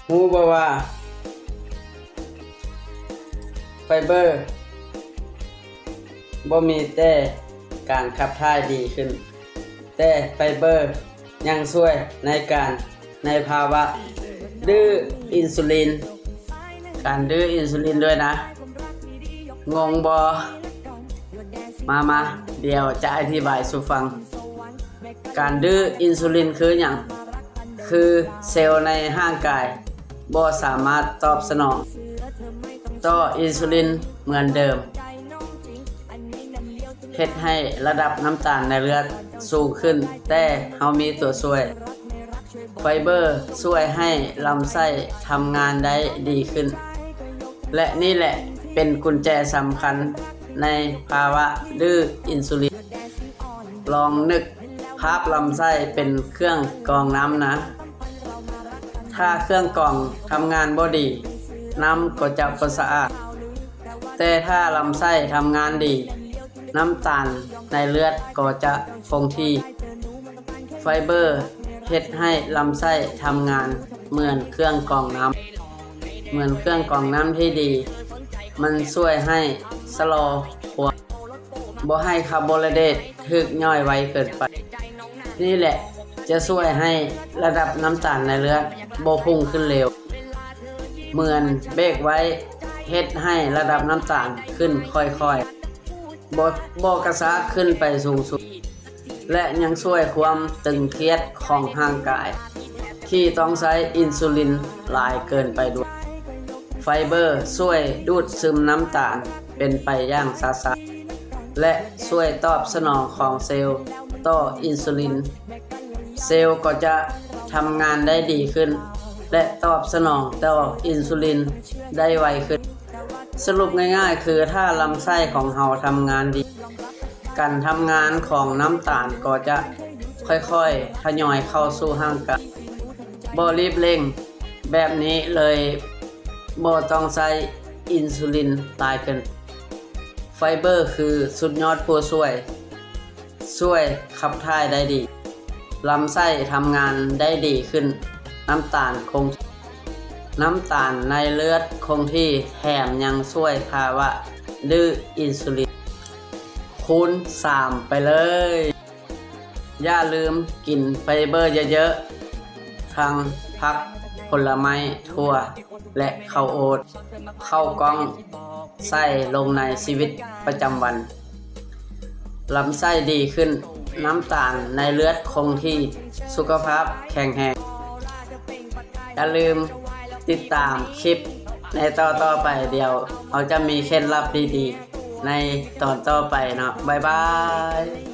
ฮู้บ่ว่าไฟเบอร์บ่มีแต่การขับถ่ายดีขึ้นแต่ไฟเบอร์ยังช่วยในภาวะดื้ออินซูลินการดื้ออินซูลินด้วยนะงงบ่มาเดี๋ยวจะอธิบายสู่ฟังการดื้ออินซูลินคือหยังคือเซลล์ในร่างกายบ่สามารถตอบสนองต่ออินซูลินเหมือนเดิมเฮ็ดให้ระดับน้ำตาลในเลือดสูงขึ้นแต่เฮามีตัวช่วยไฟเบอร์ช่วยให้ลำไส้ทำงานได้ดีขึ้นและนี่แหละเป็นกุญแจสำคัญในภาวะดื้ออินซูลินลองนึกภาพลำไส้เป็นเครื่องกรองน้ำนะถ้าเครื่องกรองทำงานบ่ดีน้ำก็จะบ่สะอาดแต่ถ้าลำไส้ทำงานดีน้ำตาลในเลือดก็จะคงที่ไฟเบอร์เฮ็ดให้ลำไส้ทำงานเหมือนเครื่องกรองน้ำที่ดีมันช่วยให้ชะลอความบ่ให้คาร์โบไฮเดรตถูกย่อยไวเกินไปนี่แหละจะช่วยให้ระดับน้ำตาลในเลือดบ่พุ่งขึ้นเร็วเหมือนเบรกไว้เฮ็ดให้ระดับน้ำตาลขึ้นค่อยๆบ่กระชากขึ้นไปสูงสุดและยังช่วยความตึงเครียดของร่างกายที่ต้องใช้อินซูลินหลายเกินไปด้วยไฟเบอร์ช่วยดูดซึมน้ำตาลเป็นไปอย่างช้าๆและช่วยตอบสนองของเซลล์ต่ออินซูลินเซลล์ก็จะทำงานได้ดีขึ้นและตอบสนองต่ออินซูลินได้ไวขึ้นสรุปง่ายๆคือถ้าลำไส้ของเราทำงานดีการทำงานของน้ำตาลก็จะค่อยๆทยอยเข้าสู่ร่างกายบ่รีบเร่งแบบนี้เลยบ่ต้องใช้อินซูลินหลายเกินไฟเบอร์คือสุดยอดผู้ช่วยขับถ่ายได้ดีลำไส้ทำงานได้ดีขึ้นน้ำตาลในเลือดคงที่แถมยังช่วยภาวะดื้ออินซูลินคูณ3ไปเลยอย่าลืมกินไฟเบอร์เยอะๆทั้งผักผลไม้ถั่วและข้าวโอ๊ตข้าวกล้องใส่ลงในชีวิตประจำวันลำไส้ดีขึ้นน้ำตาลในเลือดคงที่สุขภาพแข็งแรงอย่าลืมติดตามคลิปในต่อไปเดี๋ยวเราจะมีเคล็ดลับดีๆในตอนต่อไปเนาะบ๊ายบาย